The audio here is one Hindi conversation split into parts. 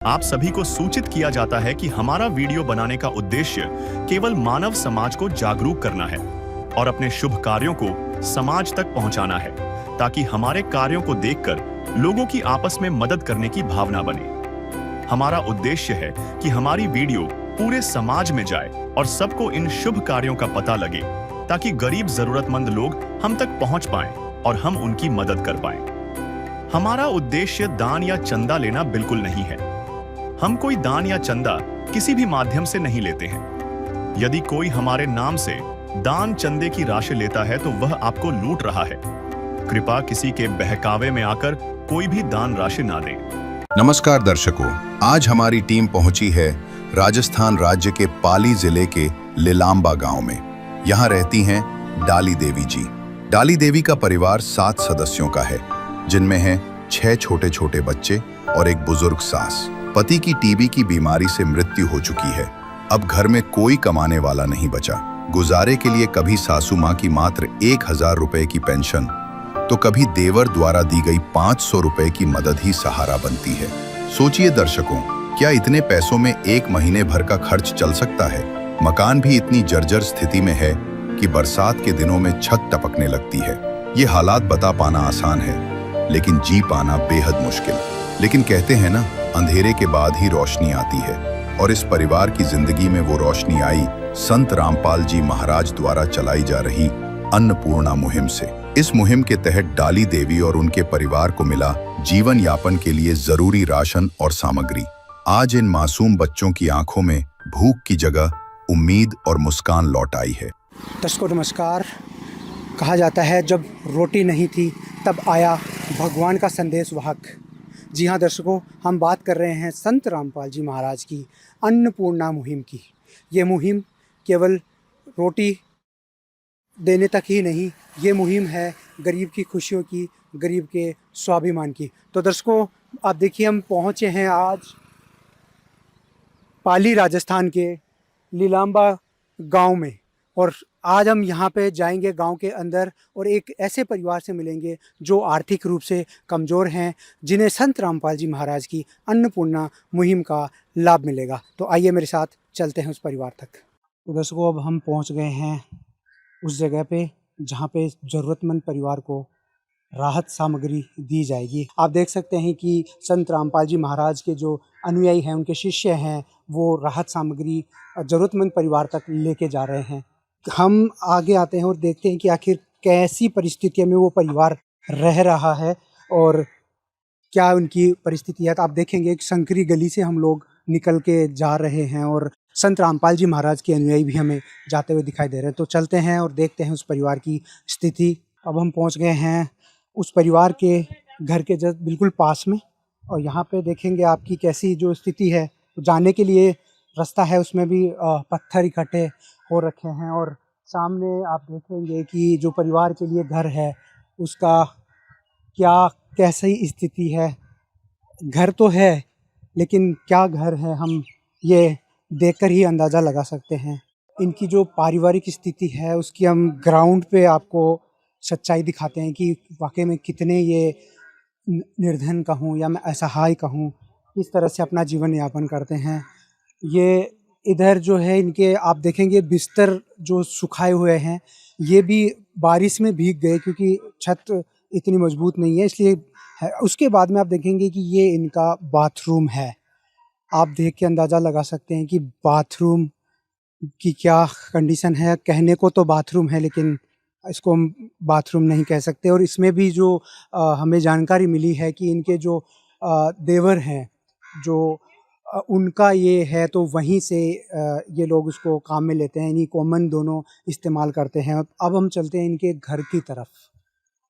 आप सभी को सूचित किया जाता है कि हमारा वीडियो बनाने का उद्देश्य केवल मानव समाज को जागरूक करना है और अपने शुभ कार्यों को समाज तक पहुंचाना है, ताकि हमारे कार्यों को देखकर लोगों की आपस में मदद करने की भावना बने। हमारा उद्देश्य है कि हमारी वीडियो पूरे समाज में जाए और सबको इन शुभ कार्यों का पता लगे, ताकि गरीब जरूरतमंद लोग हम तक पहुंच पाएं और हम उनकी मदद कर पाएं। हमारा उद्देश्य दान या चंदा लेना बिल्कुल नहीं है। हम कोई दान या चंदा किसी भी माध्यम से नहीं लेते हैं। यदि कोई हमारे नाम से दान चंदे की राशि लेता है तो वह आपको लूट रहा है। कृपया किसी के बहकावे में आकर कोई भी दान राशि ना दें। नमस्कार दर्शकों, आज हमारी टीम पहुंची है राजस्थान राज्य के पाली जिले के लिलाम्बा गांव में। यहां रहती हैं डाली देवी जी। डाली देवी का परिवार 7 सदस्यों का है, जिनमें हैं 6 छोटे छोटे बच्चे और एक बुजुर्ग सास। पति की टीबी की बीमारी से मृत्यु हो चुकी है। अब घर में कोई कमाने वाला नहीं बचा। गुजारे के लिए कभी सासू माँ की मात्र 1000 रुपए की पेंशन तो कभी देवर द्वारा दी गई 500 रुपए की मदद ही सहारा बनती है। सोचिए दर्शकों, क्या इतने पैसों में 1 महीने भर का खर्च चल सकता है? मकान भी इतनी जर्जर स्थिति में है कि बरसात के दिनों में छत टपकने लगती है। ये हालात बता पाना आसान है, लेकिन जी पाना बेहद मुश्किल। लेकिन कहते हैं ना, अंधेरे के बाद ही रोशनी आती है, और इस परिवार की जिंदगी में वो रोशनी आई संत रामपाल जी महाराज द्वारा चलाई जा रही अन्नपूर्णा मुहिम से। इस मुहिम के तहत डाली देवी और उनके परिवार को मिला जीवन यापन के लिए जरूरी राशन और सामग्री। आज इन मासूम बच्चों की आंखों में भूख की जगह उम्मीद और मुस्कान लौट आई है। दर्शकों नमस्कार। कहा जाता है जब रोटी नहीं थी तब आया भगवान का संदेश वाहक। जी हाँ दर्शकों, हम बात कर रहे हैं संत रामपाल जी महाराज की अन्नपूर्णा मुहिम की। ये मुहिम केवल रोटी देने तक ही नहीं, ये मुहिम है गरीब की खुशियों की, गरीब के स्वाभिमान की। तो दर्शकों आप देखिए, हम पहुँचे हैं आज पाली राजस्थान के लिलाम्बा गांव में, और आज हम यहाँ पे जाएंगे गांव के अंदर और एक ऐसे परिवार से मिलेंगे जो आर्थिक रूप से कमज़ोर हैं, जिन्हें संत रामपाल जी महाराज की अन्नपूर्णा मुहिम का लाभ मिलेगा। तो आइए मेरे साथ चलते हैं उस परिवार तक। तो दर्शकों, अब हम पहुँच गए हैं उस जगह पे जहाँ पे ज़रूरतमंद परिवार को राहत सामग्री दी जाएगी। आप देख सकते हैं कि संत रामपाल जी महाराज के जो अनुयायी हैं, उनके शिष्य हैं, वो राहत सामग्री ज़रूरतमंद परिवार तक लेके जा रहे हैं। हम आगे आते हैं और देखते हैं कि आखिर कैसी परिस्थितियों में वो परिवार रह रहा है और क्या उनकी परिस्थिति है। तो आप देखेंगे एक संकरी गली से हम लोग निकल के जा रहे हैं और संत रामपाल जी महाराज के अनुयायी भी हमें जाते हुए दिखाई दे रहे हैं। तो चलते हैं और देखते हैं उस परिवार की स्थिति। अब हम पहुंच गए हैं उस परिवार के घर के जस्ट बिल्कुल पास में, और यहाँ पे देखेंगे आपकी कैसी जो स्थिति है। तो जाने के लिए रास्ता है, उसमें भी पत्थर इकट्ठे हो रखे हैं, और सामने आप देखेंगे कि जो परिवार के लिए घर है उसका क्या कैसी स्थिति है। घर तो है, लेकिन क्या घर है हम ये देखकर ही अंदाज़ा लगा सकते हैं। इनकी जो पारिवारिक स्थिति है उसकी हम ग्राउंड पे आपको सच्चाई दिखाते हैं कि वाकई में कितने ये निर्धन कहूँ या मैं असहाय कहूँ, इस तरह से अपना जीवन यापन करते हैं। ये इधर जो है इनके आप देखेंगे बिस्तर जो सुखाए हुए हैं, ये भी बारिश में भीग गए क्योंकि छत इतनी मजबूत नहीं है, इसलिए है। उसके बाद में आप देखेंगे कि ये इनका बाथरूम है। आप देख के अंदाज़ा लगा सकते हैं कि बाथरूम की क्या कंडीशन है। कहने को तो बाथरूम है, लेकिन इसको हम बाथरूम नहीं कह सकते। और इसमें भी जो हमें जानकारी मिली है कि इनके जो देवर हैं, जो उनका ये है, तो वहीं से ये लोग उसको काम में लेते हैं। इन्हीं कॉमन दोनों इस्तेमाल करते हैं। अब हम चलते हैं इनके घर की तरफ।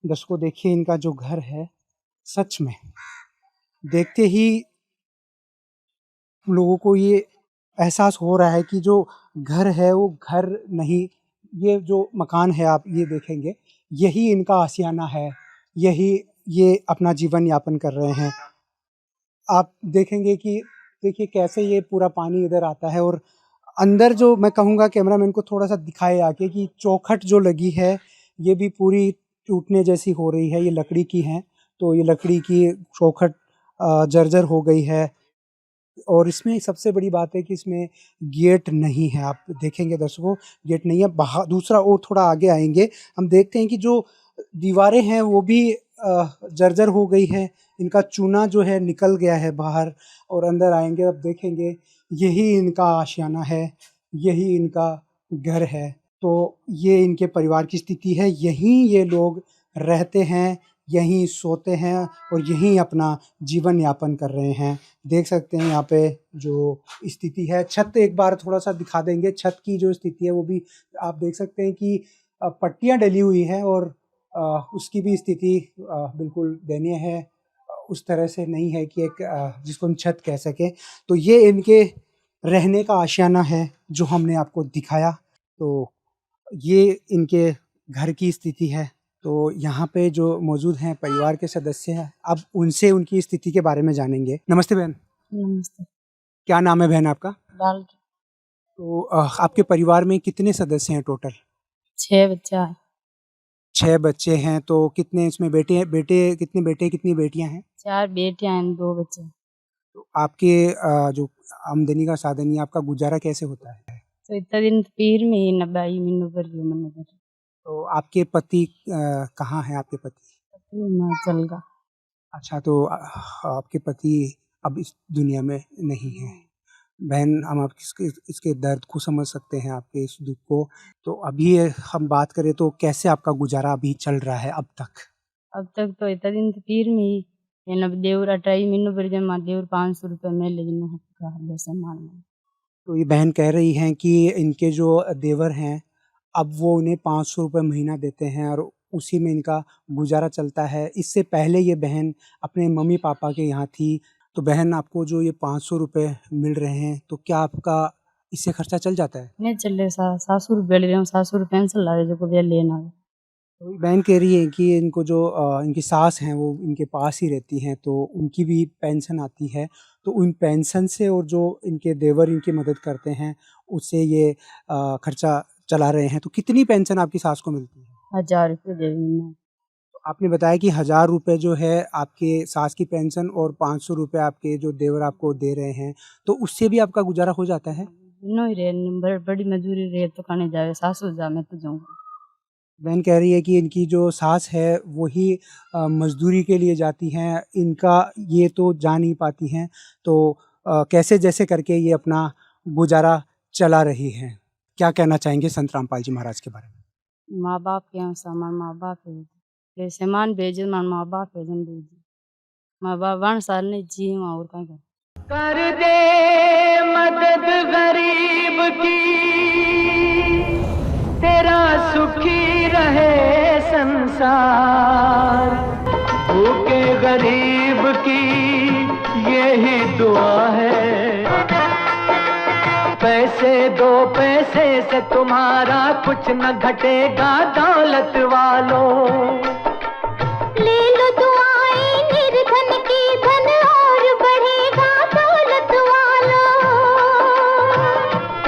दर्शकों देखिए, इनका जो घर है सच में देखते ही लोगों को ये एहसास हो रहा है कि जो घर है वो घर नहीं, ये जो मकान है आप ये देखेंगे, यही इनका आशियाना है, यही ये अपना जीवन यापन कर रहे हैं। आप देखेंगे कि देखिए कैसे ये पूरा पानी इधर आता है, और अंदर जो मैं कहूँगा कैमरामैन को थोड़ा सा दिखाए आके कि चौखट जो लगी है ये भी पूरी टूटने जैसी हो रही है। ये लकड़ी की है, तो ये लकड़ी की चौखट जर्जर हो गई है। और इसमें सबसे बड़ी बात है कि इसमें गेट नहीं है। आप देखेंगे दर्शकों, गेट नहीं है। बाहर दूसरा और थोड़ा आगे आएंगे, हम देखते हैं कि जो दीवारें हैं वो भी जर्जर हो गई है, इनका चूना जो है निकल गया है बाहर। और अंदर आएंगे, अब देखेंगे यही इनका आशियाना है, यही इनका घर है। तो ये इनके परिवार की स्थिति है, यहीं ये लोग रहते हैं, यहीं सोते हैं और यहीं अपना जीवन यापन कर रहे हैं। देख सकते हैं यहाँ पे जो स्थिति है। छत एक बार थोड़ा सा दिखा देंगे, छत की जो स्थिति है वो भी आप देख सकते हैं कि पट्टियाँ डली हुई हैं और उसकी भी स्थिति बिल्कुल दयनीय है। उस तरह से नहीं है कि एक जिसको हम छत कह सकें। तो ये इनके रहने का आशियाना है जो हमने आपको दिखाया। तो ये इनके घर की स्थिति है। तो यहाँ पे जो मौजूद हैं परिवार के सदस्य हैं, अब उनसे उनकी स्थिति के बारे में जानेंगे। नमस्ते बहन। नमस्ते। क्या नाम है बहन आपका? बाल तो आपके परिवार में कितने सदस्य हैं टोटल? 6 बच्चा है। 6 बच्चे हैं। तो कितने इसमें बेटे हैं? कितने बेटे कितनी बेटियां हैं? 4 बेटियां हैं, 2 बच्चे। तो आपके जो आमदनी का साधन या आपका गुजारा कैसे होता है? तो इतना दिन पीर में ही नबाई मिन्नू पर ही मन कर तो आपके पति कहाँ हैं आपके पति? मैं चल गा। अच्छा, तो आपके पति अब इस दुनिया में नहीं है। बहन, हम आप इसके दर्द को समझ सकते हैं, आपके इस दुख को। तो अभी हम बात करें तो कैसे आपका गुजारा अभी चल रहा है अब तक? अब तक तो इतना दिन पीर में ही ये नब देवर अटाई मिन्नू पर जमा देवर 500 रुपये में ले जिन्हों का जैसे मान। तो ये बहन कह रही हैं कि इनके जो देवर हैं, अब वो उन्हें 500 रुपये महीना देते हैं और उसी में इनका गुजारा चलता है। इससे पहले ये बहन अपने मम्मी पापा के यहाँ थी। तो बहन, आपको जो ये 500 रुपये मिल रहे हैं, तो क्या आपका इससे खर्चा चल जाता है? नहीं चल रहे, 700 रुपये ले रहे हूँ, 700 रुपये पेंशन ला रहे जो को भी लेना है। तो बहन कह रही है कि इनको जो इनकी सास हैं वो इनके पास ही रहती हैं, तो उनकी भी पेंशन आती है। तो उन पेंशन से और जो इनके देवर इनकी मदद करते हैं उससे ये खर्चा चला रहे हैं। तो कितनी पेंशन आपकी सास को मिलती है? 1000 रुपये दे रही हूँ। तो आपने बताया कि 1000 रुपये जो है आपके सास की पेंशन और 500 रुपये आपके जो देवर आपको दे रहे हैं, तो उससे भी आपका गुजारा हो जाता है? नो ही रहे, बड़ी मजदूरी रहे तो खाने जावे, 700 जा मैं तो जाऊँगा। बहन कह रही है कि इनकी जो सास है वही मजदूरी के लिए जाती हैं, इनका ये तो जा नहीं पाती हैं। तो कैसे जैसे करके ये अपना गुजारा चला रही हैं। क्या कहना चाहेंगे संत रामपाल जी महाराज के बारे में? माँ बाप के यहाँ सामान माँ बाप है, जैसे मान भेजे मान माँ बाप है जन भेजे, माँ बाप 1 साल नहीं जी वहाँ और कहीं कर दे मदद गरीब की, तेरा सुखी रहे संसार। भूखे गरीब की यही दुआ है। पैसे दो, पैसे से तुम्हारा कुछ न घटेगा दौलत वालों। ले लो दुआएं निर्धन की, धन और बढ़ेगा दौलत वालों।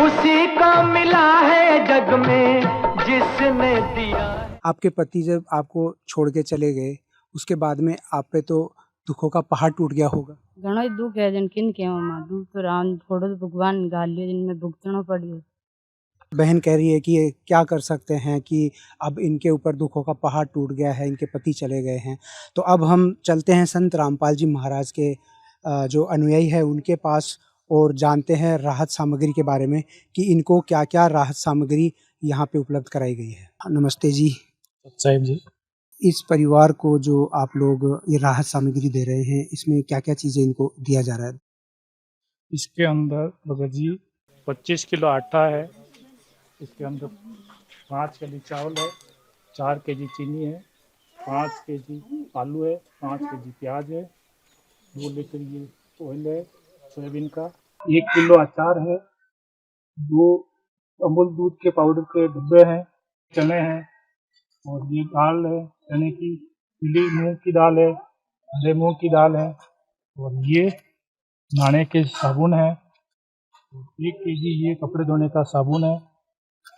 उसी को मिला है जग में जिसने दिया। आपके पति जब आपको छोड़ के चले गए, उसके बाद में आप पे तो दुखों का पहाड़ टूट गया होगा। घणो ही दुख है जन किन के माँ दुख तो राम थोड़ो तो भगवान गालियो जिनमें भुगतना पड़ियो। बहन कह रही है कि ये क्या कर सकते हैं कि अब इनके ऊपर दुखों का पहाड़ टूट गया है, इनके पति चले गए हैं। तो अब हम चलते हैं संत रामपाल जी महाराज के जो अनुयायी है उनके पास और जानते हैं राहत सामग्री के बारे में कि इनको क्या क्या राहत सामग्री यहाँ पे उपलब्ध कराई गई है। नमस्ते जी। साहिब जी, इस परिवार को जो आप लोग ये राहत सामग्री दे रहे हैं, इसमें क्या क्या चीज़ें इनको दिया जा रहा है? इसके अंदर भगत जी 25 किलो आटा है, इसके अंदर 5 केजी चावल है, 4 केजी चीनी है, 5 केजी आलू है, 5 केजी प्याज है, 2 लीटर ये ऑयल है सोयाबीन का, 1 किलो अचार है, 2 अमूल दूध के पाउडर के डब्बे हैं, चने हैं और ये दाल है चने की, पीली मूंग की दाल है, हरे मूंग की दाल है और ये नहाने के साबुन है, 1 केजी ये कपड़े धोने का साबुन है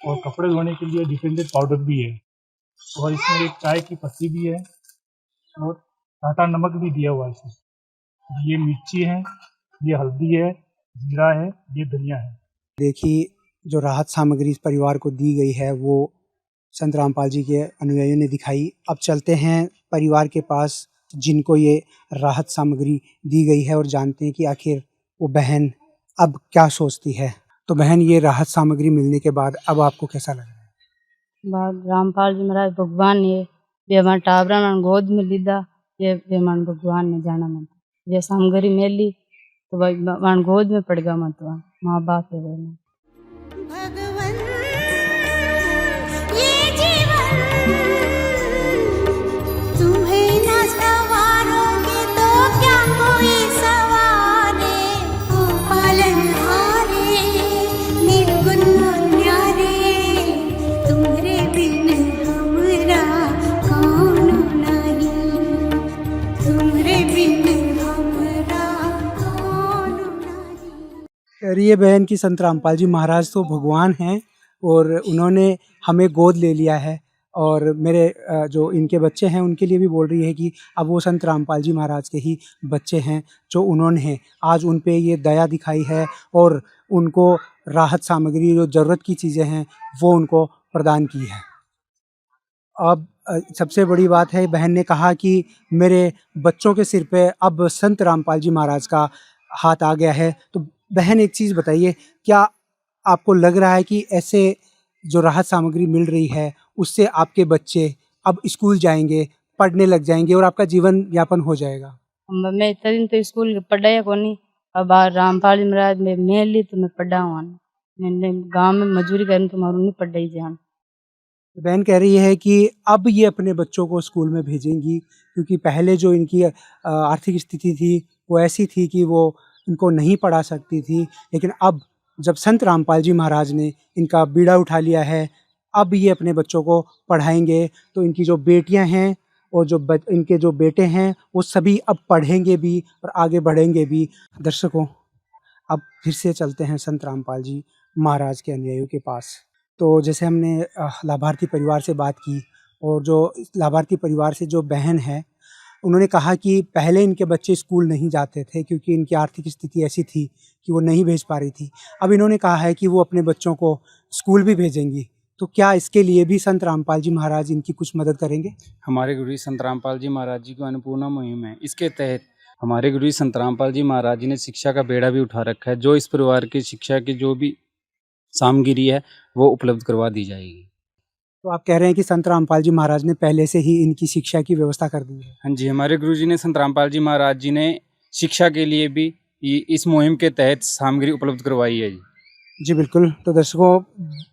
और कपड़े धोने के लिए डिटेंडेड पाउडर भी है और इसमें एक चाय की पत्ती भी है और टाटा नमक भी दिया हुआ है इसमें। ये मिर्ची है, ये हल्दी है, जीरा है, ये धनिया है। देखिए, जो राहत सामग्री इस परिवार को दी गई है वो संत रामपाल जी के अनुयायियों ने दिखाई। अब चलते हैं परिवार के पास जिनको ये राहत सामग्री दी गई है और जानते हैं कि आखिर वो बहन अब क्या सोचती है। तो बहन, ये राहत सामग्री मिलने के बाद अब आपको कैसा लग रहा है? बाग रामपाल जी महाराज भगवान ने बे हमारे टाबरा ने गोद में लीधा, ये बे हमारे भगवान ने जाना मन ये सामग्री मेली तो भाई वन गोद में पड़ गया मत माँ बाप है वो भगवन ये जीवन तुम्हें न सवारोगे तो क्या कोई सवारे ओ पालनहारे निर्गुण न्यारे तुम्हारे बिन हमरा कौन नहीं तुम्हारे बिन हमरा कौन नहीं। ये बहन की संत रामपाल जी महाराज तो भगवान हैं और उन्होंने हमें गोद ले लिया है और मेरे जो इनके बच्चे हैं उनके लिए भी बोल रही है कि अब वो संत रामपाल जी महाराज के ही बच्चे हैं जो उन्होंने आज उन पे ये दया दिखाई है और उनको राहत सामग्री जो ज़रूरत की चीज़ें हैं वो उनको प्रदान की है। अब सबसे बड़ी बात है, बहन ने कहा कि मेरे बच्चों के सिर पे अब संत रामपाल जी महाराज का हाथ आ गया है। तो बहन, एक चीज़ बताइए, क्या आपको लग रहा है कि ऐसे जो राहत सामग्री मिल रही है उससे आपके बच्चे अब स्कूल जाएंगे, पढ़ने लग जाएंगे और आपका जीवन यापन हो जाएगा? मैं इतना दिन तो स्कूल पढ़ाया को नहीं, अब रामपाल जी महाराज में मैं ली तो मैं पढ़ा हुआ मैंने गाँव में मजदूरी करने तो मारू नहीं पढ़ाई जान। बहन कह रही है कि अब ये अपने बच्चों को स्कूल में भेजेंगी क्योंकि पहले जो इनकी आर्थिक स्थिति थी वो ऐसी थी कि वो इनको नहीं पढ़ा सकती थी, लेकिन अब जब संत रामपाल जी महाराज ने इनका बीड़ा उठा लिया है अब ये अपने बच्चों को पढ़ाएंगे। तो इनकी जो बेटियां हैं और जो इनके जो बेटे हैं वो सभी अब पढ़ेंगे भी और आगे बढ़ेंगे भी। दर्शकों, अब फिर से चलते हैं संत रामपाल जी महाराज के अनुयायियों के पास। तो जैसे हमने लाभार्थी परिवार से बात की और जो लाभार्थी परिवार से जो बहन है उन्होंने कहा कि पहले इनके बच्चे स्कूल नहीं जाते थे क्योंकि इनकी आर्थिक स्थिति ऐसी थी कि वो नहीं भेज पा रही थी। अब इन्होंने कहा है कि वो अपने बच्चों को स्कूल भी भेजेंगी। तो क्या इसके लिए भी संत रामपाल जी महाराज इनकी कुछ मदद करेंगे? हमारे गुरु जी संत रामपाल जी महाराज जी की अन्नपूर्णा मुहिम है, इसके तहत हमारे गुरु जी संत रामपाल जी महाराज जी ने शिक्षा का बेड़ा भी उठा रखा है। जो इस परिवार की शिक्षा की जो भी सामग्री है वो उपलब्ध करवा दी जाएगी। तो आप कह रहे हैं कि संत रामपाल जी महाराज ने पहले से ही इनकी शिक्षा की व्यवस्था कर दी है? हाँ जी, हमारे गुरु जी ने संत रामपाल जी महाराज जी ने शिक्षा के लिए भी इस मुहिम के तहत सामग्री उपलब्ध करवाई है जी बिल्कुल। तो दर्शकों,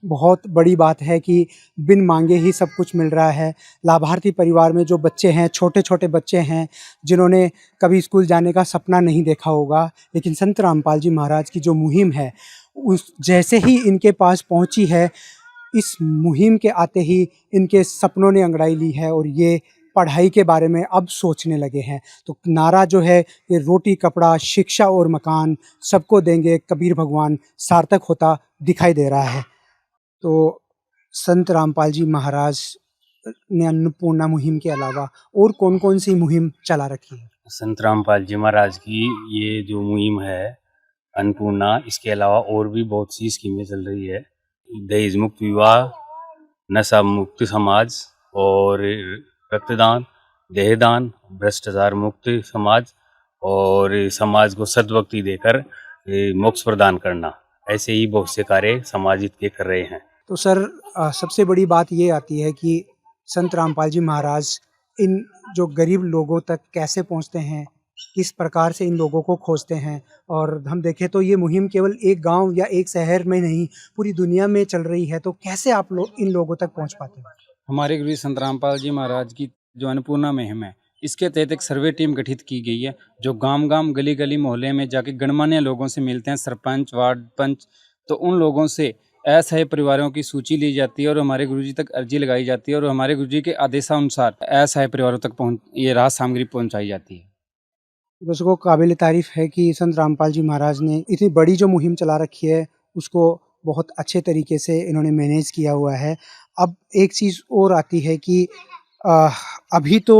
बहुत बड़ी बात है कि बिन मांगे ही सब कुछ मिल रहा है। लाभार्थी परिवार में जो बच्चे हैं, छोटे छोटे बच्चे हैं जिन्होंने कभी स्कूल जाने का सपना नहीं देखा होगा, लेकिन संत रामपाल जी महाराज की जो मुहिम है उस जैसे ही इनके पास पहुंची है, इस मुहिम के आते ही इनके सपनों ने अंगड़ाई ली है और ये पढ़ाई के बारे में अब सोचने लगे हैं। तो नारा जो है ये रोटी कपड़ा शिक्षा और मकान सबको देंगे कबीर भगवान सार्थक होता दिखाई दे रहा है। तो संत रामपाल जी महाराज ने अन्नपूर्णा मुहिम के अलावा और कौन कौन सी मुहिम चला रखी है? संत रामपाल जी महाराज की ये जो मुहिम है अन्नपूर्णा, इसके अलावा और भी बहुत सी स्कीमें चल रही है। दहेज मुक्त विवाह, नशा मुक्त समाज और रक्तदान, देहदान, भ्रष्टाचार मुक्त समाज और समाज को सद्भक्ति देकर मोक्ष प्रदान करना, ऐसे ही बहुत से कार्य समाज हित के कर रहे हैं। तो सर, सबसे बड़ी बात ये आती है कि संत रामपाल जी महाराज इन जो गरीब लोगों तक कैसे पहुंचते हैं, किस प्रकार से इन लोगों को खोजते हैं। और हम देखें तो ये मुहिम केवल एक गांव या एक शहर में नहीं पूरी दुनिया में चल रही है। तो कैसे आप लोग इन लोगों तक पहुंच पाते हैं? हमारे गुरु संत रामपाल जी महाराज की जो अन्नपूर्णा मुहिम है, इसके तहत एक सर्वे टीम गठित की गई है जो गांव-गांव, गली-गली, मोहल्ले में जाके गणमान्य लोगों से मिलते हैं, सरपंच, वार्ड पंच। तो उन लोगों से असहाय परिवारों की सूची ली जाती है और हमारे गुरुजी तक अर्जी लगाई जाती है और हमारे गुरुजी के आदेशानुसार असहाय परिवारों तक ये राहत सामग्री पहुंचाई जाती है। दर्शकों, काबिल तारीफ है कि संत रामपाल जी महाराज ने इतनी बड़ी जो मुहिम चला रखी है उसको बहुत अच्छे तरीके से इन्होंने मैनेज किया हुआ है। अब एक चीज़ और आती है कि अ, अभी तो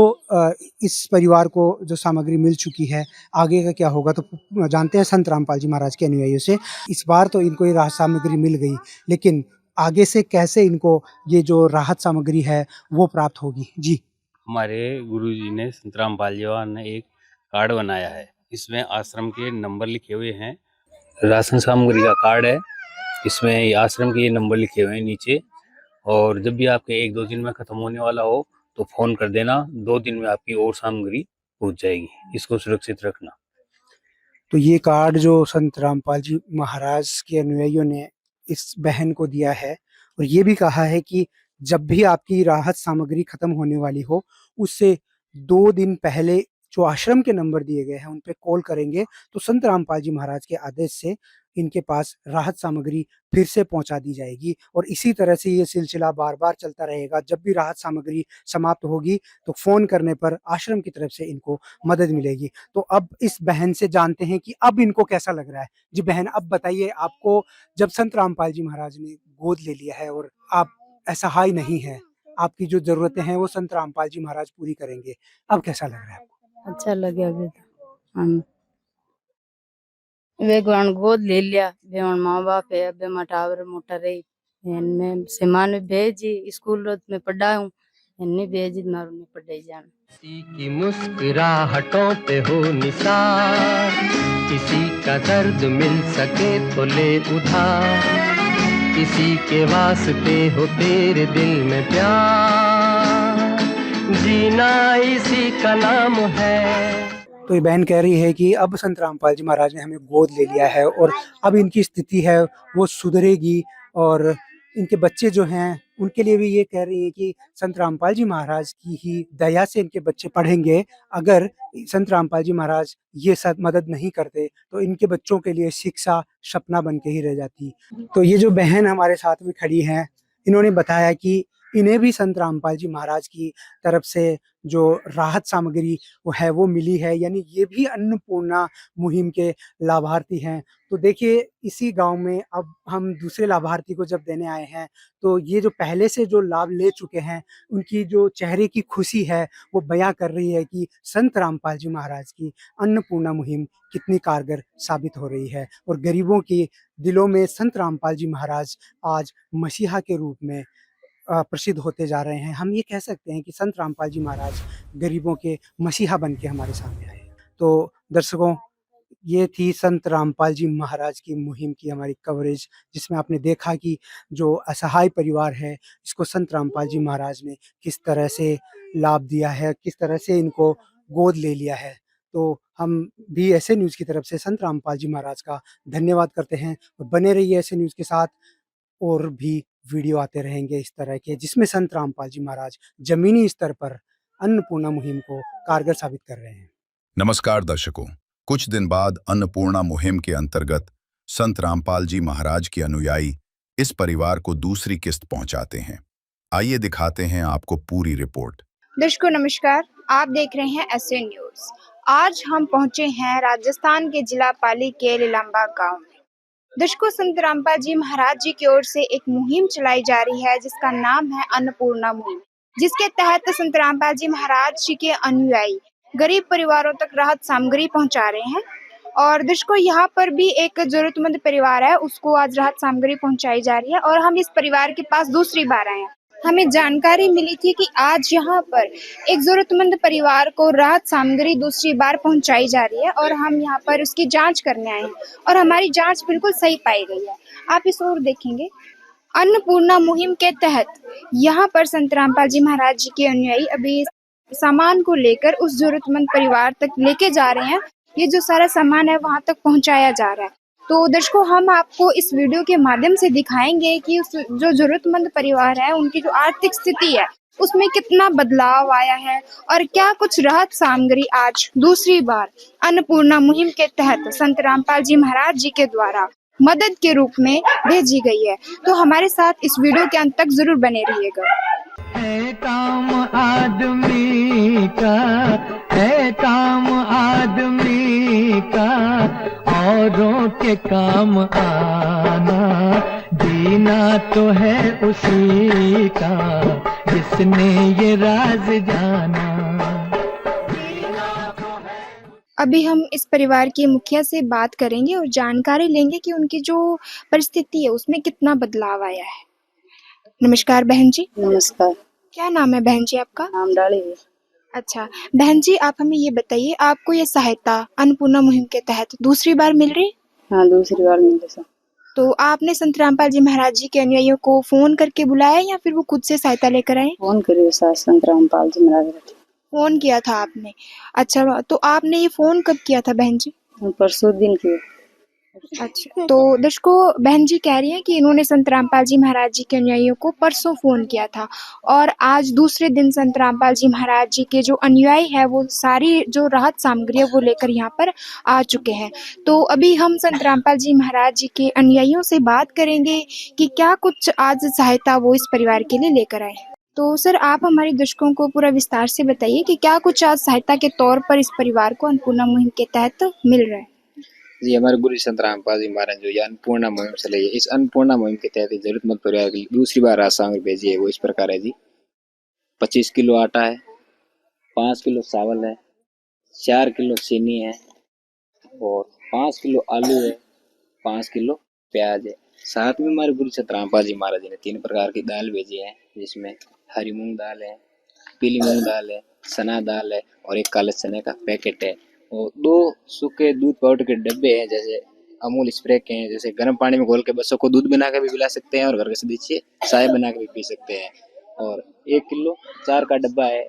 इस परिवार को जो सामग्री मिल चुकी है, आगे का क्या होगा तो जानते हैं संत रामपाल जी महाराज के अनुयायियों से। इस बार तो इनको ये राहत सामग्री मिल गई, लेकिन आगे से कैसे इनको ये जो राहत सामग्री है वो प्राप्त होगी? जी। हमारे गुरुजी ने संत रामपाल जी ने एक कार्ड बनाया है। इसमें आश्रम के नंबर लिखे हुए हैं। राशन सामग्री का कार्ड है। इसमें ये आश्रम के ये नंबर लिखे हुए हैं नीचे। और जब भी आपके 1-2 दिन में खत्म होने वाला हो तो फोन कर देना। 2 दिन में आपकी और सामग्री पहुंच जाएगी। इसको सुरक्षित रखना। तो ये कार्ड जो संत रामपाल जी महाराज के अनुयायियों ने इस बहन को दिया है, और ये भी कहा है कि जब भी आपकी राहत सामग्री खत्म होने वाली हो, उससे 2 दिन पहले जो आश्रम के नंबर दिए गए हैं उन पे कॉल करेंगे तो संत रामपाल जी महाराज के आदेश से इनके पास राहत सामग्री फिर से पहुंचा दी जाएगी। और इसी तरह से ये सिलसिला बार-बार चलता रहेगा। जब भी राहत सामग्री समाप्त होगी तो फ़ोन करने पर आश्रम की तरफ से इनको मदद मिलेगी। तो अब इस बहन से जानते हैं कि अब इनको कैसा लग रहा है। जी बहन, अब बताइए, आपको जब संत रामपाल जी महाराज ने गोद ले लिया है और आप असहाय नहीं है, आपकी जो ज़रूरतें हैं वो संत रामपाल जी महाराज पूरी करेंगे, अब कैसा लग रहा है आपको? अच्छा लगे अभी तो हम वे गण गोद ले लिया। वे हमारे माँ बाप है, अबे हमारा टावर मोटा रही। मैं सेमान में भेजी, स्कूल रोड में पढ़ा हूँ। नहीं भेजी मारू नहीं पढ़ाई जान। किसी की मुस्कुराहटों पे हो निसार, किसी का दर्द मिल सके तो ले उधार, किसी के वास्ते हो तेरे दिल में प्यार, जीना इसी का नाम है। तो ये बहन कह रही है कि अब संत रामपाल जी महाराज ने हमें गोद ले लिया है और अब इनकी स्थिति है वो सुधरेगी। और इनके बच्चे जो हैं उनके लिए भी ये कह रही है कि संत रामपाल जी महाराज की ही दया से इनके बच्चे पढ़ेंगे। अगर संत रामपाल जी महाराज ये सब मदद नहीं करते तो इनके बच्चों के लिए शिक्षा सपना बन के ही रह जाती। तो ये जो बहन हमारे साथ में खड़ी हैं, इन्होंने बताया कि इन्हें भी संत रामपाल जी महाराज की तरफ से जो राहत सामग्री वो है वो मिली है, यानी ये भी अन्नपूर्णा मुहिम के लाभार्थी हैं। तो देखिए, इसी गांव में अब हम दूसरे लाभार्थी को जब देने आए हैं तो ये जो पहले से जो लाभ ले चुके हैं उनकी जो चेहरे की खुशी है वो बयां कर रही है कि संत रामपाल जी महाराज की अन्नपूर्णा मुहिम कितनी कारगर साबित हो रही है। और गरीबों के दिलों में संत रामपाल जी महाराज आज मसीहा के रूप में प्रसिद्ध होते जा रहे हैं। हम ये कह सकते हैं कि संत रामपाल जी महाराज गरीबों के मसीहा बन के हमारे सामने आए। तो दर्शकों, ये थी संत रामपाल जी महाराज की मुहिम की हमारी कवरेज, जिसमें आपने देखा कि जो असहाय परिवार है इसको संत रामपाल जी महाराज ने किस तरह से लाभ दिया है, किस तरह से इनको गोद ले लिया है। तो हम भी ऐसे न्यूज़ की तरफ से संत रामपाल जी महाराज का धन्यवाद करते हैं। और बने रहिए ऐसे न्यूज़ के साथ, और भी वीडियो आते रहेंगे इस तरह के, जिसमें संत रामपाल जी महाराज जमीनी स्तर पर अन्नपूर्णा मुहिम को कारगर साबित कर रहे हैं। नमस्कार दर्शकों, कुछ दिन बाद अन्नपूर्णा मुहिम के अंतर्गत संत रामपाल जी महाराज के अनुयायी इस परिवार को दूसरी किस्त पहुंचाते हैं। आइए दिखाते हैं आपको पूरी रिपोर्ट। दर्शकों नमस्कार, आप देख रहे हैं एसए न्यूज। आज हम पहुंचे हैं राजस्थान के जिला पाली के लीलांबा गांव में। दर्शकों, संत रामपाल जी महाराज जी की ओर से एक मुहिम चलाई जा रही है जिसका नाम है अन्नपूर्णा मुहिम, जिसके तहत संत रामपाल जी महाराज जी के अनुयायी गरीब परिवारों तक राहत सामग्री पहुंचा रहे हैं। और दर्शकों, यहाँ पर भी एक जरूरतमंद परिवार है, उसको आज राहत सामग्री पहुंचाई जा रही है। और हम इस परिवार के पास दूसरी बार आए हैं। हमें जानकारी मिली थी कि आज यहाँ पर एक जरूरतमंद परिवार को राहत सामग्री दूसरी बार पहुंचाई जा रही है और हम यहाँ पर उसकी जांच करने आए हैं और हमारी जांच बिल्कुल सही पाई गई है। आप इस ओर देखेंगे, अन्नपूर्णा मुहिम के तहत यहाँ पर संत रामपाल जी महाराज जी के अनुयायी अभी सामान को लेकर उस जरूरतमंद परिवार तक लेके जा रहे हैं। ये जो सारा सामान है वहां तक पहुंचाया जा रहा है। तो दर्शकों, हम आपको इस वीडियो के माध्यम से दिखाएंगे कि उस जो जरूरतमंद परिवार है उनकी जो आर्थिक स्थिति है उसमें कितना बदलाव आया है और क्या कुछ राहत सामग्री आज दूसरी बार अन्नपूर्णा मुहिम के तहत संत रामपाल जी महाराज जी के द्वारा मदद के रूप में भेजी गई है। तो हमारे साथ इस वीडियो के अंत तक जरूर बने रहिएगा। है काम आदमी का, है काम आदमी का, औरों के काम आना, जीना तो है उसी का जिसने ये राज जाना। अभी हम इस परिवार के मुखिया से बात करेंगे और जानकारी लेंगे कि उनकी जो परिस्थिति है उसमें कितना बदलाव आया है। नमस्कार बहन जी। नमस्कार। क्या नाम है बहन जी आपका? नाम डाली है। अच्छा बहन जी, आप हमें ये बताइए, आपको ये सहायता अन्नपूर्णा मुहिम के तहत दूसरी बार मिल रही? हाँ, दूसरी बार मिले सर। तो आपने संत रामपाल जी महाराज जी के अनुयायियों को फोन करके बुलाया या फिर वो खुद से सहायता लेकर आए? फोन करिए सर, संत रामपाल जी महाराज। फोन किया था आपने? अच्छा, तो आपने ये फोन कब किया था बहन जी? परसों दिन किए। अच्छा, तो दर्शकों, बहन जी कह रही हैं कि इन्होंने संत रामपाल जी महाराज जी के अनुयायियों को परसों फोन किया था और आज दूसरे दिन संत रामपाल जी महाराज जी के जो अनुयायी है वो सारी जो राहत सामग्री है वो लेकर यहाँ पर आ चुके हैं। तो अभी हम संत रामपाल जी महाराज जी के अनुयायियों से बात करेंगे कि क्या कुछ आज सहायता वो इस परिवार के लिए लेकर आए। तो सर, आप हमारे दर्शकों को पूरा विस्तार से बताइए कि क्या कुछ आज सहायता के तौर पर इस परिवार को अन्नपूर्णा मुहिम के तहत मिल रहा है। जी, हमारे गुरु संत रामपाल जी महाराज जो ये अन्नपूर्णा मुहिम चलाई है, इस अन्नपूर्णा मुहिम के तहत जरूरतमंद परिवार के लिए दूसरी बार राहत सामग्री भेजी है। वो इस प्रकार है जी, 25 किलो आटा है, 5 किलो चावल है, 4 किलो चीनी है और 5 किलो आलू है, 5 किलो प्याज है। साथ में हमारे गुरु संत रामपाल जी महाराज जी ने 3 प्रकार की दाल भेजी है, जिसमें हरी मूंग दाल है, पीली मूंग दाल है, सना दाल है और एक काले चने का पैकेट है और 2 सूखे दूध पाउडर के डब्बे हैं, जैसे अमूल स्प्रे के हैं, जैसे गर्म पानी में घोल के बच्चों को दूध बना के भी पिला सकते हैं और घर के सदस्य चाय बना के भी पी सकते हैं। और 1 किलो 4 का डब्बा है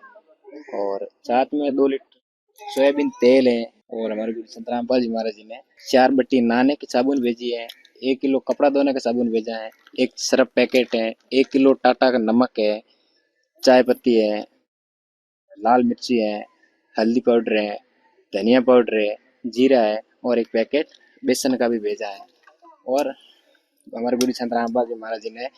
और साथ में 2 लीटर सोयाबीन तेल है। और हमारे गुरु संत रामपाल जी महाराज जी ने 4 बट्टी नहाने की साबुन भेजी है, 1 किलो कपड़ा धोने का साबुन भेजा है, 1 सर्फ पैकेट है, 1 किलो टाटा का नमक है, चाय पत्ती है, लाल मिर्ची है, हल्दी पाउडर है, धनिया पाउडर है, जीरा है और 1 पैकेट बेसन का भी भेजा है। और हमारे गुरु संत रामपाल जी महाराज जी ने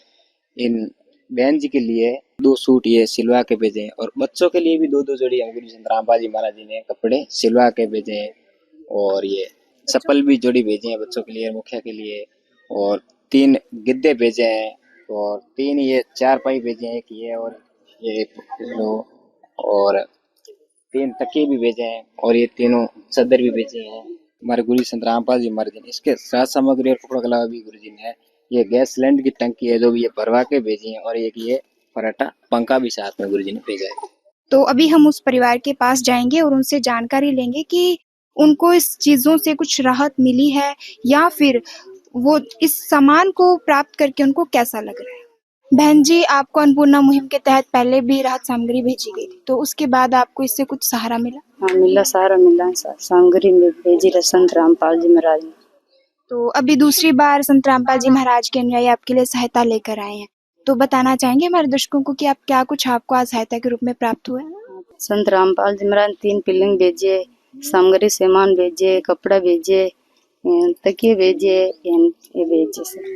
इन बहन जी के लिए 2 सूट ये सिलवा के भेजे हैं और बच्चों के लिए भी 2-2 जोड़ी हम गुरु संत रामपाल जी महाराज जी ने कपड़े सिलवा के भेजे हैं और ये चप्पल भी जोड़ी भेजे हैं बच्चों के लिए, मुखिया के लिए। और 3 गिद्दे भेजे हैं और 3 ये 4 पाई भेजे हैं, एक ये और ये और 3 तकिए भी भेजे हैं और ये तीनों चादर भी भेजे हैं हमारे गुरु संत रामपाल जी महाराज जी ने। इसके साथ सामग्री और कपड़ों के अलावा भी गुरु जी ने ये गैस सिलेंडर की टंकी है जो भी ये भरवा के भेजी है और एक ये पराठा पंखा भी साथ में गुरु जी ने भेजा है। तो अभी हम उस परिवार के पास जाएंगे और उनसे जानकारी लेंगे कि उनको इस चीजों से कुछ राहत मिली है या फिर वो इस सामान को प्राप्त करके उनको कैसा लग रहा है। बहन जी, आपको अन्नपूर्णा मुहिम के तहत पहले भी राहत सामग्री भेजी गई थी, तो उसके बाद आपको इससे कुछ सहारा मिला? हाँ, मिला, सहारा मिला। सामग्री में भेजी रहे संत रामपाल जी महाराज ने। तो अभी दूसरी बार संत रामपाल जी महाराज के अनुयायी आपके लिए सहायता लेकर आए हैं, तो बताना चाहेंगे हमारे दर्शकों को कि आप क्या कुछ आपको आज सहायता के रूप में प्राप्त हुआ है? संत रामपाल जी महाराज ने 3 पिलिंग भेजे, सामग्री सामान भेजे, कपड़ा भेजे, तकिए भेजे, ये भेजे सर,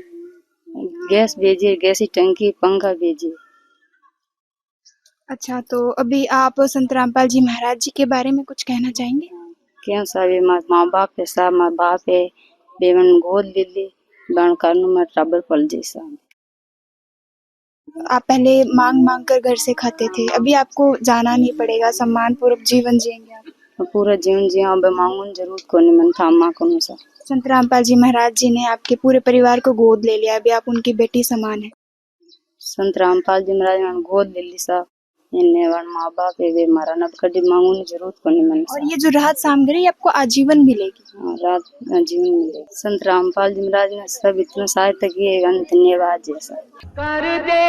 गैस भेजे, गैस की टंकी, पंखा भेजे। अच्छा, तो अभी आप संत रामपाल जी महाराज जी के बारे में कुछ कहना चाहेंगे? क्यों साहब, माँ बाप है, साहब माँ बाप है, बेमन गोद ले ली, बाण कानू में टाबर पल जैसा। आप पहले मांग मांग कर घर से खाते थे, अभी आपको जाना नहीं पड़ेगा, सम्मान पूर्वक जीवन जिएंगे आप। पूरा जीवन जिया, अब मांगून जरूर कोने मन था माँ को सा। संत रामपाल जी महाराज जी ने आपके पूरे परिवार को गोद ले लिया, अभी आप उनकी बेटी समान है। संत रामपाल जी महाराज ने गोद ले ली साहब, इन्हें माँ बाप है वे मारा न कभी मांगून जरूर कोने मन। और ये जो राहत सामग्री आपको आजीवन मिलेगी? हाँ, रात आजीवन मिलेगी। संत रामपाल जी महाराज ने सब इतना सहायता किए, धन्यवाद जैसा। कर दे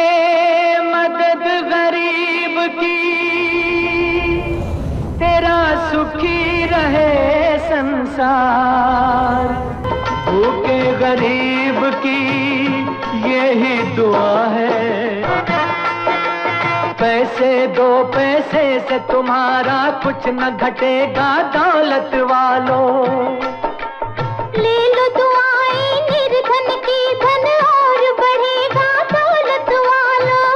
मदद गरीब की, तेरा सुखी रहे संसार, भूखे गरीब की यही दुआ है। पैसे दो, पैसे से तुम्हारा कुछ न घटेगा दौलत वालों, ले लो दुआएं निर्धन की, धन और बढ़ेगा दौलत वालों।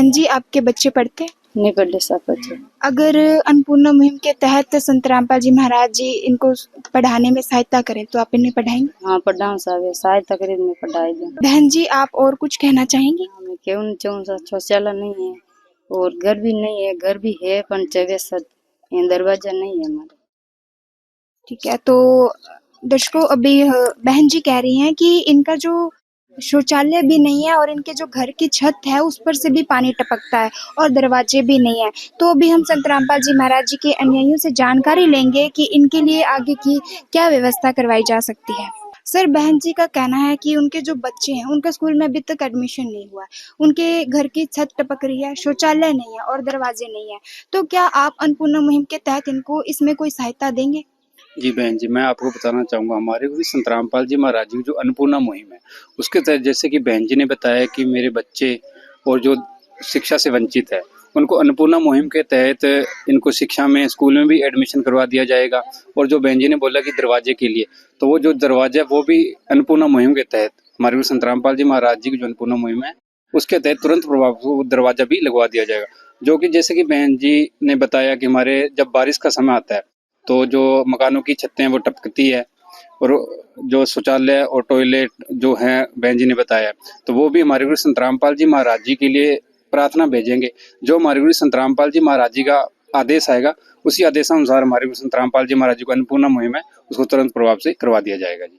बहन जी, आपके बच्चे पढ़ते हैं? नहीं पढ़े सब बच्चे। अगर अन्नपूर्णा मुहिम के तहत संत रामपाल जी महाराज जी इनको पढ़ाने में सहायता करें तो आप इन्हें पढ़ाएंगे? हाँ पढ़ाऊँ सब सहायता करे में पढ़ाई दूँ। बहन जी, आप और कुछ कहना चाहेंगी? मैं क्यों चाहूँ शौचालय नहीं है और घर भी नहीं है, घर भी है पर जगह सब दरवाजा नहीं है हमारे। ठीक है, तो दर्शकों, अभी बहन जी कह रही हैं कि इनका जो शौचालय भी नहीं है और इनके जो घर की छत है उस पर से भी पानी टपकता है और दरवाजे भी नहीं है। तो अभी हम संत रामपाल जी महाराज जी के अनुयायियों से जानकारी लेंगे कि इनके लिए आगे की क्या व्यवस्था करवाई जा सकती है। सर, बहन जी का कहना है कि उनके जो बच्चे हैं उनका स्कूल में अभी तक एडमिशन नहीं हुआ है, उनके घर की छत टपक रही है, शौचालय नहीं है और दरवाजे नहीं है। तो क्या आप अन्नपूर्णा मुहिम के तहत इनको इसमें कोई सहायता देंगे? जी बहन जी, मैं आपको बताना चाहूँगा हमारे गुरु संत रामपाल जी महाराज जी की जो अन्नपूर्णा मुहिम है उसके तहत, जैसे कि बहन जी ने बताया कि मेरे बच्चे और जो शिक्षा से वंचित है उनको अन्नपूर्णा मुहिम के तहत इनको शिक्षा में स्कूल में भी एडमिशन करवा दिया जाएगा। और जो बहन जी ने बोला कि दरवाजे के लिए, तो वो जो दरवाजा वो भी अन्नपूर्णा मुहिम के तहत हमारे गुरु संत रामपाल जी महाराज जी की जो अन्नपूर्णा मुहिम है उसके तहत तुरंत प्रभाव से वो दरवाजा भी लगवा दिया जाएगा। जो कि जैसे कि बहन जी ने बताया कि हमारे जब बारिश का समय आता है तो जो मकानों की छतें वो टपकती है और जो शौचालय और टॉयलेट जो हैं बहन जी ने बताया, तो वो भी हमारे गुरु संत रामपाल जी महाराज जी के लिए प्रार्थना भेजेंगे। जो हमारे गुरु संत रामपाल जी महाराज जी का आदेश आएगा उसी आदेशानुसार हमारे गुरु संत रामपाल जी महाराज जी को अन्नपूर्णा मुहिम है उसको तुरंत प्रभाव से करवा दिया जाएगा। जी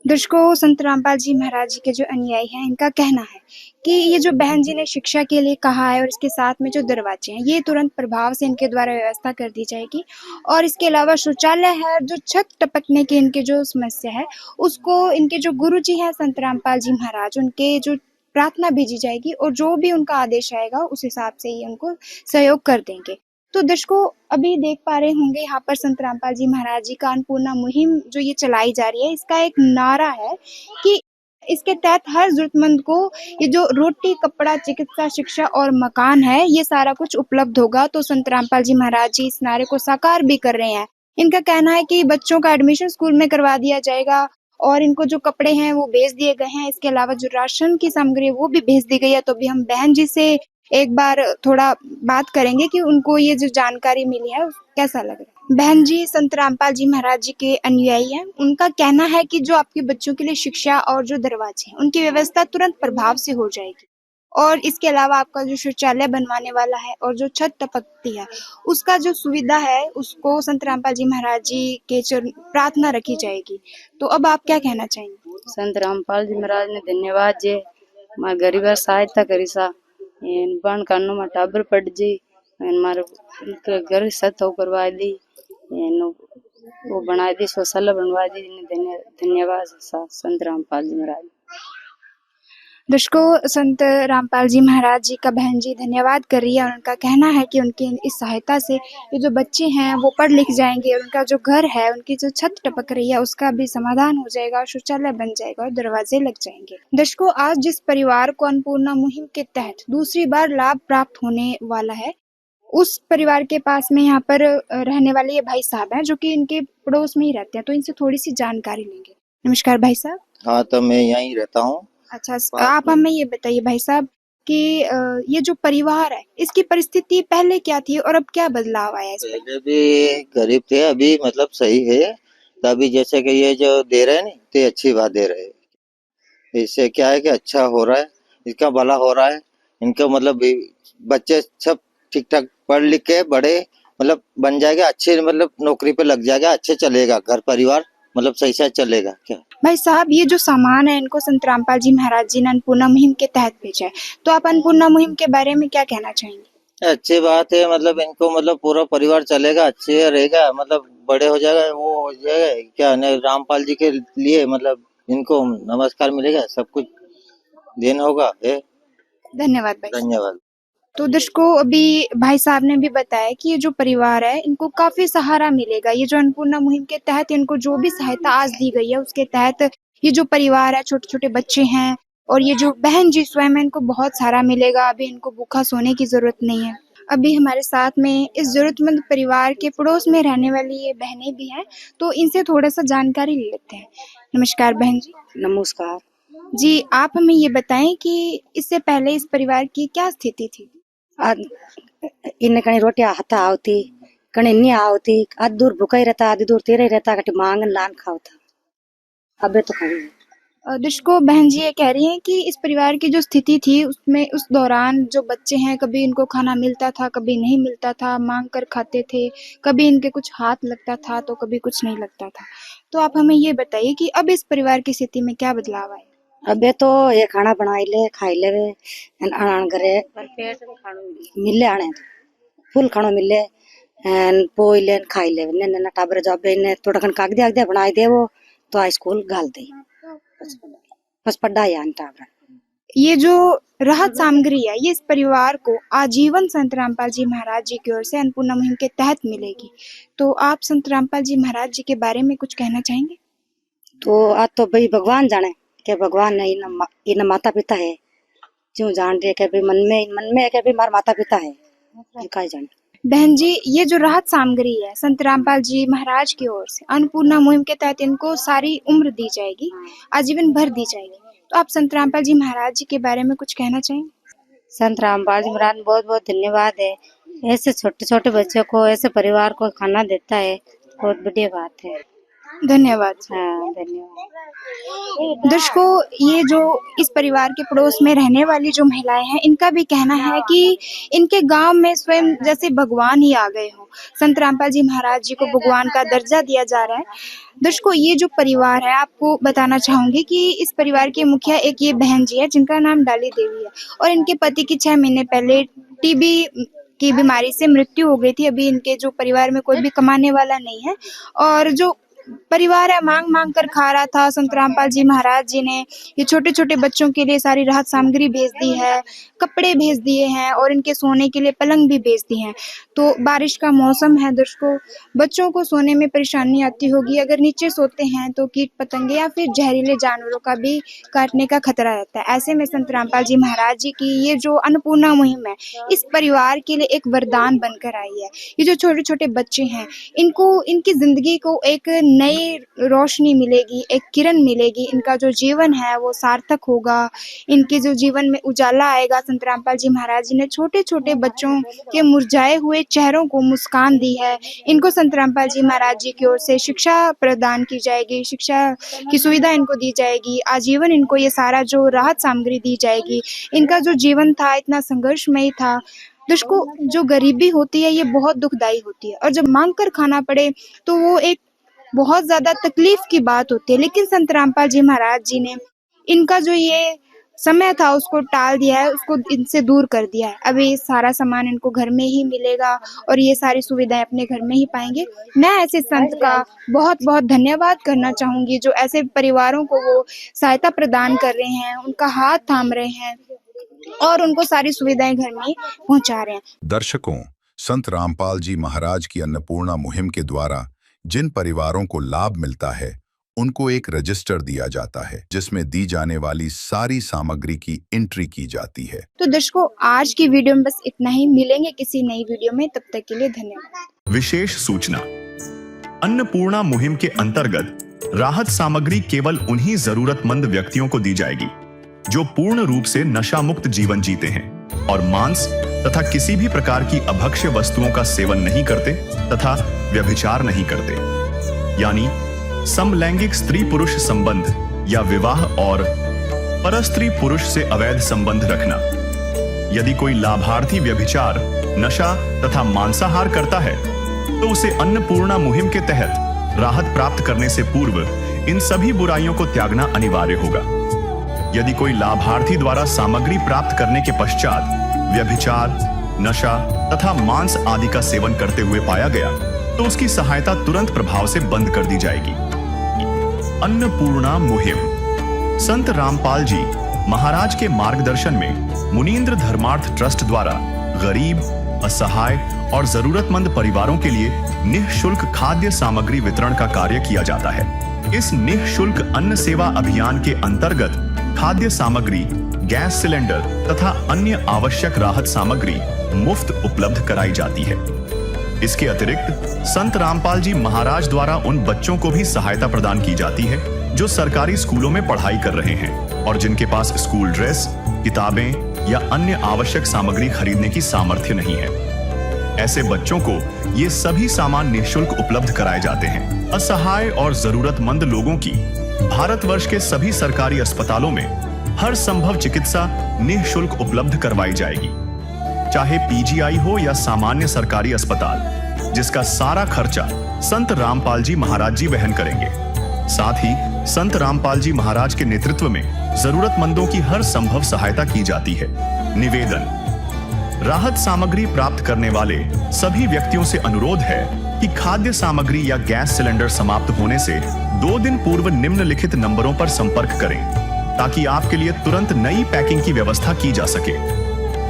दर्शकों, संत रामपाल जी महाराज जी के जो अनुयायी हैं इनका कहना है कि ये जो बहन जी ने शिक्षा के लिए कहा है और इसके साथ में जो दरवाजे हैं ये तुरंत प्रभाव से इनके द्वारा व्यवस्था कर दी जाएगी। और इसके अलावा शौचालय है, जो छत टपकने की इनकी जो समस्या है उसको इनके जो गुरु जी हैं संत रामपाल जी महाराज उनके जो प्रार्थना भेजी जाएगी और जो भी उनका आदेश आएगा उस हिसाब से ये उनको सहयोग कर देंगे। तो दर्शकों, अभी देख पा रहे होंगे यहाँ पर संत रामपाल जी महाराज जी का अन्नपूर्णा मुहिम जो ये चलाई जा रही है इसका एक नारा है कि इसके तहत हर जरूरतमंद को ये जो रोटी, कपड़ा, चिकित्सा, शिक्षा और मकान है ये सारा कुछ उपलब्ध होगा। तो संत रामपाल जी महाराज जी इस नारे को साकार भी कर रहे हैं। इनका कहना है कि बच्चों का एडमिशन स्कूल में करवा दिया जाएगा और इनको जो कपड़े हैं वो भेज दिए गए हैं। इसके अलावा जो राशन की सामग्री है वो भी भेज दी गई है। तो अभी हम बहन जी से एक बार थोड़ा बात करेंगे कि उनको ये जो जानकारी मिली है कैसा लग रहा है। बहन जी संत रामपाल जी महाराज जी के अनुयायी हैं। उनका कहना है कि जो आपके बच्चों के लिए शिक्षा और जो दरवाजे हैं उनकी व्यवस्था तुरंत प्रभाव से हो जाएगी और इसके अलावा आपका जो शौचालय बनवाने वाला है और जो छत टपकती है उसका जो सुविधा है उसको संत रामपाल जी महाराज जी के प्रार्थना रखी जाएगी। तो अब आप क्या कहना चाहेंगे? संत रामपाल जी महाराज ने धन्यवाद जे मार गरीब सहायता करी सा बन कानू में टाबर पड़ जी मारे घर सत हो करवा दी वो बना दी शौचालय बनवा दी। धन्यवाद संत रामपाल जी महाराज। दर्शकों, संत रामपाल जी महाराज जी का बहन जी धन्यवाद कर रही है और उनका कहना है कि उनकी इस सहायता से ये जो बच्चे हैं वो पढ़ लिख जाएंगे और उनका जो घर है उनकी जो छत टपक रही है उसका भी समाधान हो जाएगा, शौचालय बन जाएगा और दरवाजे लग जाएंगे। दर्शकों, आज जिस परिवार को अन्नपूर्णा मुहिम के तहत दूसरी बार लाभ प्राप्त होने वाला है उस परिवार के पास में यहाँ पर रहने वाले ये भाई साहब हैं जो कि इनके पड़ोस में ही रहते हैं। तो इनसे थोड़ी सी जानकारी लेंगे। नमस्कार भाई साहब। हाँ, तो मैं यहीं रहता हूँ। अच्छा, आप हमें ये बताइए भाई साहब कि ये जो परिवार है इसकी परिस्थिति पहले क्या थी और अब क्या बदलाव आया इसमें? पहले भी गरीब थे, अभी मतलब सही है। तो अभी जैसे कि ये जो दे रहे हैं ना तो अच्छी बात दे रहे हैं। इससे क्या है कि अच्छा हो रहा है, इसका भला हो रहा है। इनका मतलब बच्चे सब ठीक ठाक पढ़ लिख के बड़े मतलब बन जाएगा, अच्छे मतलब नौकरी पे लग जाएगा, अच्छे चलेगा घर परिवार, मतलब सही से चलेगा। क्या भाई साहब, ये जो सामान है इनको संत रामपाल जी महाराज जी ने अन्नपूर्णा मुहिम के तहत भेजा है, तो आप अन्नपूर्णा मुहिम के बारे में क्या कहना चाहेंगे? अच्छी बात है, मतलब इनको मतलब पूरा परिवार चलेगा, अच्छे रहेगा, मतलब बड़े हो जाएगा, वो हो जाएगा। क्या रामपाल जी के लिए मतलब इनको नमस्कार मिलेगा, सब कुछ देन होगा है। धन्यवाद भाई। धन्यवाद। तो दर्शकों, अभी भाई साहब ने भी बताया कि ये जो परिवार है इनको काफी सहारा मिलेगा। ये जो अन्नपूर्णा मुहिम के तहत इनको जो भी सहायता आज दी गई है उसके तहत ये जो परिवार है, छोटे छोटे बच्चे हैं और ये जो बहन जी स्वयं है इनको बहुत सहारा मिलेगा। अभी इनको भूखा सोने की जरूरत नहीं है। अभी हमारे साथ में इस जरूरतमंद परिवार के पड़ोस में रहने वाली ये बहनें भी हैं, तो इनसे थोड़ा सा जानकारी ले लेते हैं। नमस्कार बहन जी। नमस्कार। जी, आप हमें ये बताएं कि इससे पहले इस परिवार की क्या स्थिति थी? इन कहीं रोटी हाथा आवती, कहीं नहीं आवती, आधी दूर भूखा ही रहता, आधी दूर तेरा ही रहता, कहीं मांग लान खाओ था। अबे तो खाई। दर्शकों, बहन जी ये कह रही हैं कि इस परिवार की जो स्थिति थी उसमें उस दौरान जो बच्चे हैं, कभी इनको खाना मिलता था, कभी नहीं मिलता था, मांग कर खाते थे, कभी इनके कुछ हाथ लगता था तो कभी कुछ नहीं लगता था। तो आप हमें ये बताइए कि अब इस परिवार की स्थिति में क्या बदलाव आए? अबे तो ये खाना बनाई ले, खाई ले वे, आन करे मिले आने फुल खानो मिले, पोई ले खाई ले, ने टाबर जब ने थोड़ा खन कागदे आगदे बनाई दे वो तो आ स्कूल गाल दे, बस पढ़ा यान टाबर। ये जो राहत सामग्री है ये इस परिवार को आजीवन संत रामपाल जी महाराज जी की ओर से अन्नपूर्णा मुहिम के तहत मिलेगी। तो आप संत रामपाल जी महाराज जी के बारे में कुछ कहना चाहेंगे? तो आज तो भाई भगवान जाने के भगवान ने इन माता पिता है जो जान रहे के मन में है के मार माता पिता है काय जाने। बहन जी, ये जो राहत सामग्री है संत रामपाल जी महाराज की ओर से अन्नपूर्णा मुहिम के तहत इनको सारी उम्र दी जाएगी, आजीवन भर दी जाएगी। तो आप संत रामपाल जी महाराज जी के बारे में कुछ कहना चाहेंगे? संत रामपाल जी महाराज बहुत बहुत धन्यवाद है, ऐसे छोटे छोटे बच्चों को, ऐसे परिवार को खाना देता है, बहुत बढ़िया बात है। धन्यवाद। हाँ धन्यवाद। दर्शकों, ये जो इस परिवार के पड़ोस में रहने वाली जो महिलाएं हैं इनका भी कहना है कि इनके गांव में स्वयं जैसे भगवान ही आ गए हो। संत रामपाल जी महाराज जी को भगवान का दर्जा दिया जा रहा है। दर्शकों, ये जो परिवार है आपको बताना चाहूंगी कि इस परिवार के मुखिया एक ये बहन जी है जिनका नाम डाली देवी है और इनके पति की 6 महीने पहले टीबी की बीमारी से मृत्यु हो गई थी। अभी इनके जो परिवार में कोई भी कमाने वाला नहीं है और जो परिवार है मांग मांग कर खा रहा था। संत रामपाल जी महाराज जी ने ये छोटे छोटे बच्चों के लिए सारी राहत सामग्री भेज दी है, कपड़े भेज दिए हैं और इनके सोने के लिए पलंग भी भेज दी हैं। तो बारिश का मौसम है दर्शकों, बच्चों को सोने में परेशानी आती होगी, अगर नीचे सोते हैं तो कीट पतंगे या फिर जहरीले जानवरों का भी काटने का खतरा रहता है। ऐसे में संत रामपाल जी महाराज जी की ये जो अन्नपूर्णा मुहिम है इस परिवार के लिए एक वरदान बनकर आई है। ये जो छोटे छोटे बच्चे हैं इनको इनकी जिंदगी को एक नई रोशनी मिलेगी, एक किरण मिलेगी, इनका जो जीवन है वो सार्थक होगा, इनके जो जीवन में उजाला आएगा। संत रामपाल जी महाराज जी ने छोटे छोटे बच्चों के मुरझाए हुए चेहरों को मुस्कान दी है। इनको संत रामपाल जी महाराज जी की ओर से शिक्षा प्रदान की जाएगी, शिक्षा की सुविधा इनको दी जाएगी, आजीवन इनको ये सारा जो राहत सामग्री दी जाएगी। इनका जो जीवन था इतना संघर्षमय था। दर्शकों, जो गरीबी होती है ये बहुत दुखदाई होती है और जब मांग कर खाना पड़े तो वो एक बहुत ज्यादा तकलीफ की बात होती है, लेकिन संत रामपाल जी महाराज जी ने इनका जो ये समय था उसको टाल दिया है, उसको इनसे दूर कर दिया है। अभी सारा सामान इनको घर में ही मिलेगा और ये सारी सुविधाएं अपने घर में ही पाएंगे। मैं ऐसे संत का बहुत बहुत धन्यवाद करना चाहूंगी जो ऐसे परिवारों को वो सहायता प्रदान कर रहे हैं, उनका हाथ थाम रहे हैं और उनको सारी सुविधाएं घर में पहुंचा रहे हैं। दर्शकों, संत रामपाल जी महाराज की अन्नपूर्णा मुहिम के द्वारा जिन परिवारों को लाभ मिलता है उनको एक रजिस्टर दिया जाता है जिसमें दी जाने वाली सारी सामग्री की एंट्री की जाती है। तो दर्शकों, आज की वीडियो में बस इतना ही। मिलेंगे किसी नई वीडियो में, तब तक के लिए धन्यवाद। विशेष सूचना, अन्नपूर्णा मुहिम के अंतर्गत राहत सामग्री केवल उन्हीं जरूरतमंद व्यक्तियों को दी जाएगी जो पूर्ण रूप से नशा मुक्त जीवन जीते हैं और मांस तथा किसी भी प्रकार की अभक्ष्य वस्तुओं का सेवन नहीं करते तथा व्यभिचार नहीं करते, यानी समलैंगिक स्त्री पुरुष संबंध या विवाह और परस्त्री पुरुष से अवैध संबंध रखना। यदि कोई लाभार्थी व्यभिचार, नशा तथा मांसाहार करता है तो उसे अन्नपूर्णा मुहिम के तहत राहत प्राप्त करने से पूर्व इन सभी बुराइयों को त्यागना अनिवार्य होगा। यदि कोई लाभार्थी द्वारा सामग्री प्राप्त करने के पश्चात व्यभिचार, नशा तथा मांस आदि का सेवन करते हुए पाया गया तो उसकी सहायता तुरंत प्रभाव से बंद कर दी जाएगी। अन्नपूर्णा मुहिम संत रामपाल जी महाराज के मार्गदर्शन में मुनीन्द्र धर्मार्थ ट्रस्ट द्वारा गरीब, असहाय और जरूरतमंद परिवारों के लिए निःशुल्क खाद्य सामग्री वितरण का कार्य किया जाता है। इस निःशुल्क अन्न सेवा अभियान के अंतर्गत खाद्य सामग्री, गैस सिलेंडर तथा अन्य आवश्यक राहत सामग्री मुफ्त उपलब्ध कराई जाती है। इसके अतिरिक्त संत रामपाल जी महाराज द्वारा उन बच्चों को भी सहायता प्रदान की जाती है जो सरकारी स्कूलों में पढ़ाई कर रहे हैं। और जिनके पास स्कूल ड्रेस, किताबें या अन्य आवश्यक सामग्री खरीदने की सामर्थ्य नहीं है। ऐसे बच्चों को ये सभी सामान निःशुल्क उपलब्ध कराए जाते हैं। असहाय और जरूरतमंद लोगों की भारतवर्ष के सभी सरकारी अस्पतालों में हर संभव चिकित्सा निःशुल्क उपलब्ध करवाई जाएगी, चाहे पीजीआई हो या सामान्य सरकारी अस्पताल, जिसका सारा खर्चा संत रामपाल जी महाराज जी वहन करेंगे। साथ ही संत रामपाल जी महाराज के नेतृत्व में जरूरतमंदों की हर संभव सहायता की जाती है। निवेदन: राहत सामग्री प्राप्त करने वाले सभी व्यक्तियों से अनुरोध है कि खाद्य सामग्री या गैस सिलेंडर समाप्त होने से 2 दिन पूर्व निम्नलिखित नंबरों पर संपर्क करें, ताकि आपके लिए तुरंत नई पैकिंग की व्यवस्था की जा सके।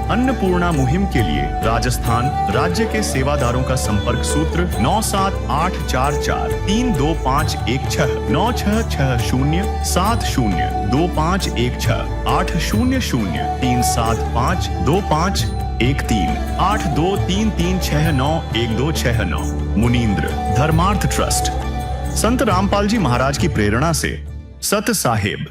अन्नपूर्णा मुहिम के लिए राजस्थान राज्य के सेवादारों का संपर्क सूत्र 9784432516 9660702516 80037525213 8233691269। मुनींद्र धर्मार्थ ट्रस्ट। संत रामपाल जी महाराज की प्रेरणा से सत साहेब